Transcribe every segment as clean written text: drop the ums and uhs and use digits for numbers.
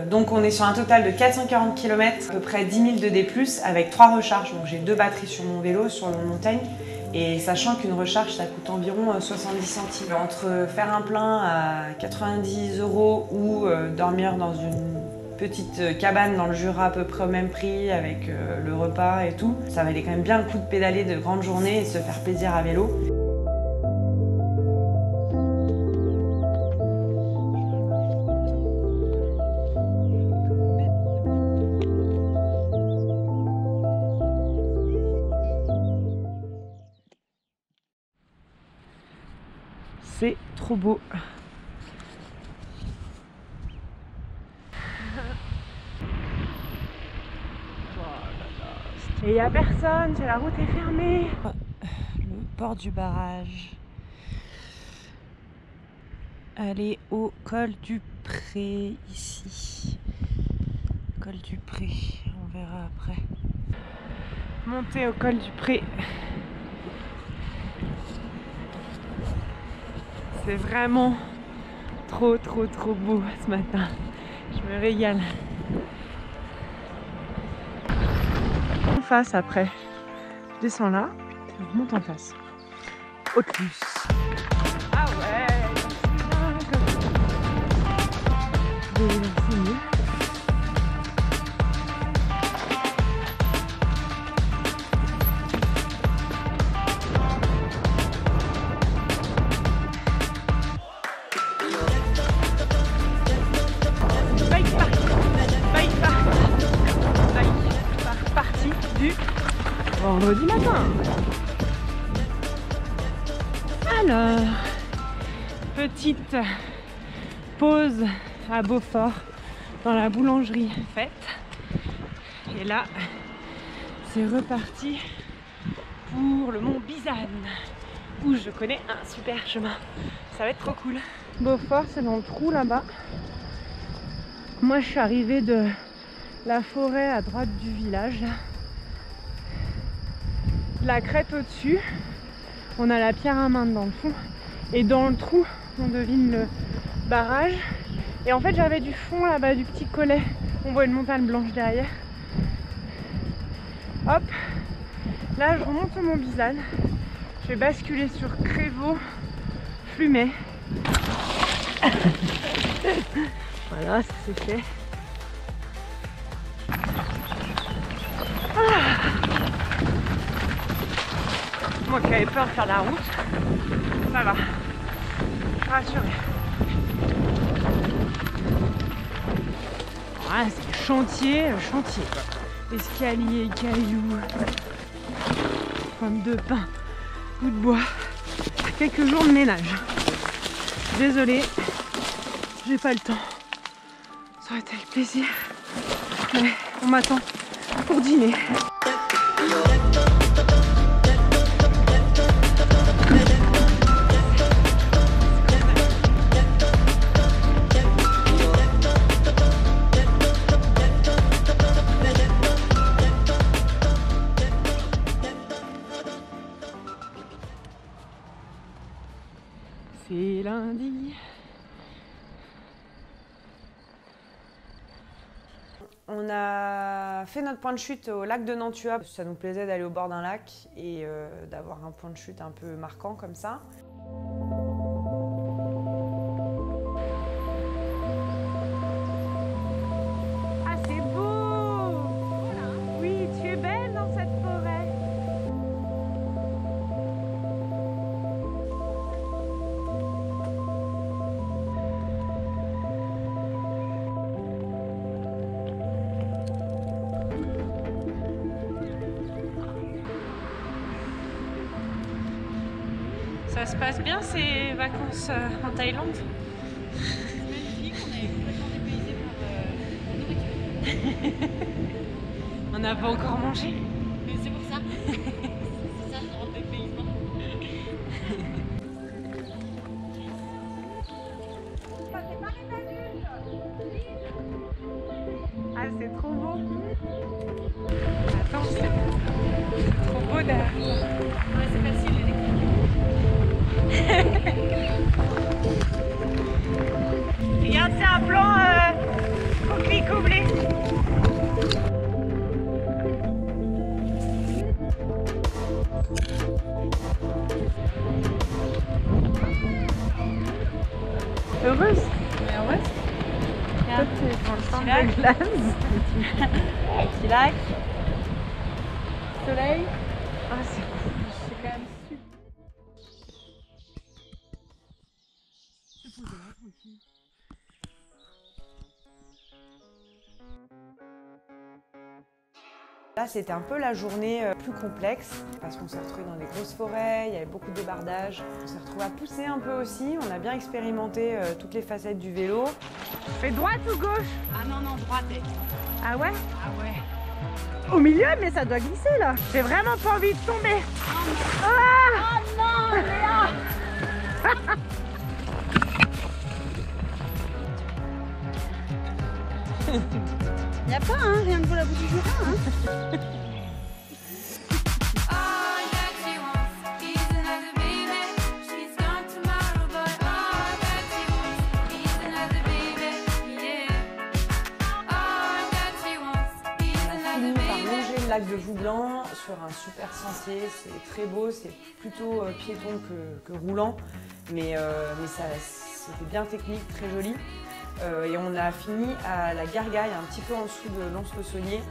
Donc on est sur un total de 440 km, à peu près 10 000 de D+, avec 3 recharges. Donc j'ai 2 batteries sur mon vélo, sur longue montagne. Et sachant qu'une recharge, ça coûte environ 70 centimes. Entre faire un plein à 90 € ou dormir dans une petite cabane dans le Jura à peu près au même prix, avec le repas et tout, ça valait quand même bien le coup de pédaler de grandes journées et de se faire plaisir à vélo. C'est trop beau. Et il n'y a personne, la route est fermée. Le port du barrage. Aller au col du Pré, ici. Col du Pré, on verra après. Monter au col du Pré. C'est vraiment trop beau ce matin. Je me régale. En face après. Je descends là, et je remonte en face. Haute-Luce. Ah ouais. Vendredi matin. Alors, petite pause à Beaufort dans la boulangerie faite. Et là, c'est reparti pour le mont Bizane, où je connais un super chemin. Ça va être trop cool. Beaufort, c'est dans le trou là-bas. Moi, je suis arrivée de la forêt à droite du village. La crête au-dessus, on a la pierre à main dans le fond, et dans le trou on devine le barrage. Et en fait j'avais du fond là-bas, du petit collet, on voit une montagne blanche derrière. Hop, là je remonte au mont Bizane, je vais basculer sur Crévaux, Flumet. Voilà, ça c'est fait. Moi qui avais peur de faire la route, ça va, je suis rassurée. Ah, c'est chantier, chantier. Escalier, cailloux, pommes de pin, bout de bois. Quelques jours de ménage. Désolée, j'ai pas le temps. Ça aurait été avec plaisir. Mais on m'attend pour dîner. C'est lundi. On a fait notre point de chute au lac de Nantua. Ça nous plaisait d'aller au bord d'un lac et d'avoir un point de chute un peu marquant comme ça. Ah, c'est beau! Oui, tu es belle dans cette forêt. Ça se passe bien ces vacances en Thaïlande? C'est magnifique, on est complètement dépaysé par la nourriture. On n'a pas encore mangé. C'est pour ça. C'est ça, le dépaysement. Ah, c'est trop beau. Attends, c'est trop beau derrière. Ouais, c'est facile les décrire. Regarde, c'est un plan coquelicot. Heureuse? Mais heureuse. Toi, t'es dans le centre lac. de glace. Petit lac. Soleil. Ah, c'est cool. C'est quand même super. Là, c'était un peu la journée plus complexe parce qu'on s'est retrouvés dans des grosses forêts, il y avait beaucoup de débardage. On s'est retrouvés à pousser un peu aussi, on a bien expérimenté toutes les facettes du vélo. Fais droite ou gauche? Ah non, non, droite. Ah ouais? Ah ouais. Au milieu, mais ça doit glisser là. J'ai vraiment pas envie de tomber. Oh non, Léa. Y a pas, hein, rien que pour la bouche du Jura, hein. Lac de Voublanc sur un super sentier, c'est très beau, c'est plutôt piéton que roulant, mais c'était bien technique, très joli. Et on a fini à la Gargaille, un petit peu en dessous de Lons-le-Saunier,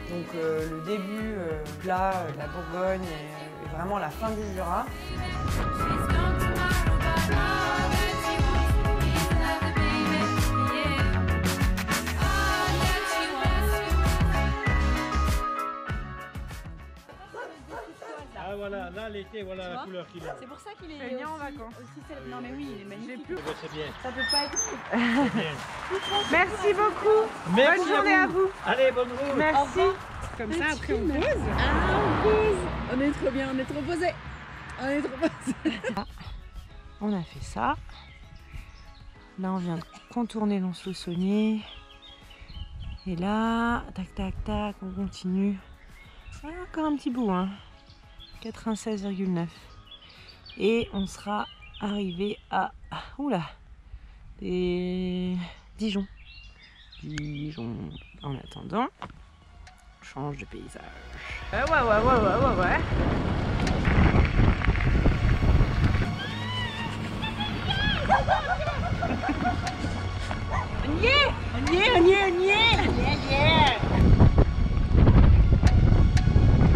donc le début plat de la Bourgogne et vraiment la fin du Jura. Ah voilà, là l'été, voilà la couleur qu'il a. C'est pour ça qu'il est Fais bien en aussi, vacances. aussi célèbre. Non mais oui, il est magnifique. C'est bien, Ça peut pas être c'est bien. Merci beaucoup. Merci Bonne journée à vous. Allez, bonne route. Merci. Comme ça, après on pose. Ah, on pose. On est trop bien, on est trop posé. On est trop posé. On a fait ça. Là, on vient de contourner Lons-le-Saunier. Et là, tac, tac, tac, on continue. Ah, encore un petit bout, hein. 96,9. Et on sera arrivé à... Oula, Dijon. Dijon. En attendant, on change de paysage. Ouais. On y est.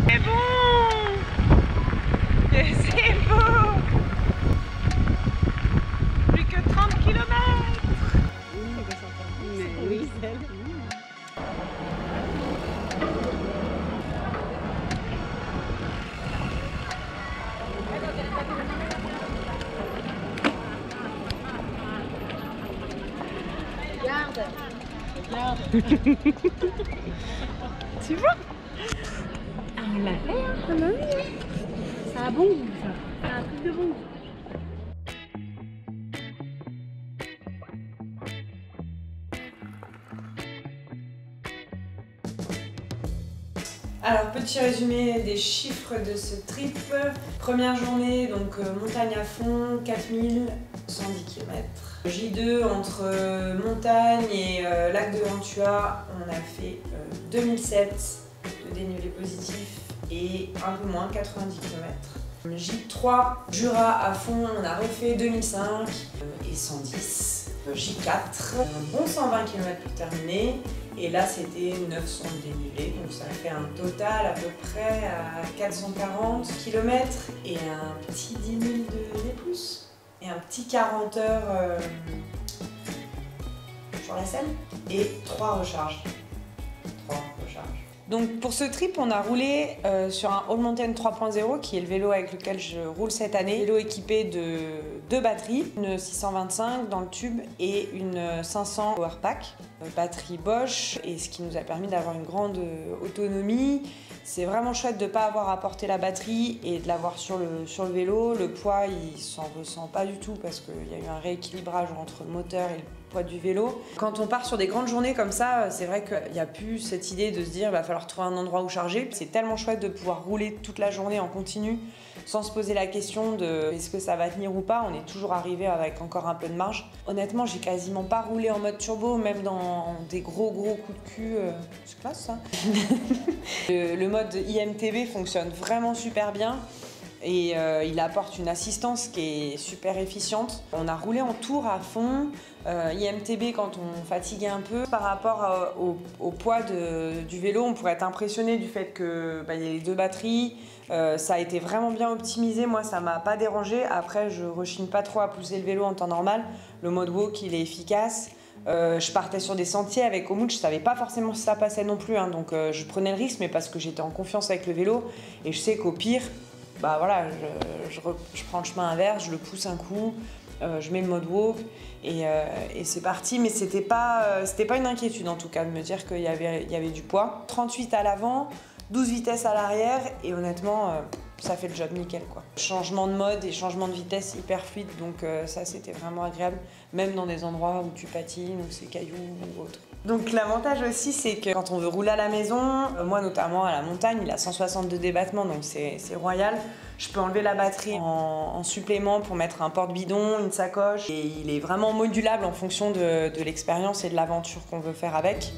C'est bon. C'est beau. Plus que 30 km. Oui. Regarde. Tu vois? Ah, on l'a fait, hein. Ah bah oui, hein. Ça a bon goût, ça. Ça a un truc de bon goût. Alors, petit résumé des chiffres de ce trip. Première journée, donc montagne à fond, 4110 km. J2 entre montagne et lac de Ventua, on a fait 2007 de dénivelé positif et un peu moins, 90 km. J3, Jura à fond, on a refait 2005 et 110. J4, un bon 120 km pour terminer. Et là, c'était 900 de dénivelé, donc ça fait un total à peu près à 440 km et un petit 10 000 de D+. Et un petit 40 heures sur la selle et 3 recharges. Donc pour ce trip, on a roulé sur un All Mountain 3.0 qui est le vélo avec lequel je roule cette année. Vélo équipé de 2 batteries, une 625 dans le tube et une 500 Powerpack. Batterie Bosch, et ce qui nous a permis d'avoir une grande autonomie. C'est vraiment chouette de ne pas avoir à porter la batterie et de l'avoir sur le vélo. Le poids, il s'en ressent pas du tout parce qu'il y a eu un rééquilibrage entre le moteur et le poids du vélo. Quand on part sur des grandes journées comme ça, c'est vrai qu'il n'y a plus cette idée de se dire va falloir trouver un endroit où charger. C'est tellement chouette de pouvoir rouler toute la journée en continu sans se poser la question de est-ce que ça va tenir ou pas. On est toujours arrivé avec encore un peu de marge. Honnêtement, j'ai quasiment pas roulé en mode turbo, même dans des gros coups de cul. C'est classe ça. Le mode IMTB fonctionne vraiment super bien. et il apporte une assistance qui est super efficiente. On a roulé en tour à fond, IMTB quand on fatiguait un peu. Par rapport au poids du vélo, on pourrait être impressionné du fait qu'il y a les 2 batteries. Ça a été vraiment bien optimisé, moi ça m'a pas dérangé. Après je rechigne pas trop à pousser le vélo en temps normal. Le mode walk il est efficace. Je partais sur des sentiers avec Ommoud, je savais pas forcément si ça passait non plus, hein, donc je prenais le risque, mais parce que j'étais en confiance avec le vélo et je sais qu'au pire, bah voilà, je prends le chemin inverse, je le pousse un coup, je mets le mode walk et c'est parti. Mais c'était pas une inquiétude en tout cas de me dire qu'il y avait du poids. 38 à l'avant, 12 vitesses à l'arrière et honnêtement ça fait le job nickel quoi. Changement de mode et changement de vitesse hyper fluide, donc ça c'était vraiment agréable, même dans des endroits où tu patines, où c'est cailloux ou autre. Donc l'avantage aussi c'est que quand on veut rouler à la maison, moi notamment à la montagne, il a 162 débattements donc c'est royal. Je peux enlever la batterie en supplément pour mettre un porte-bidon, une sacoche et il est vraiment modulable en fonction de l'expérience et de l'aventure qu'on veut faire avec.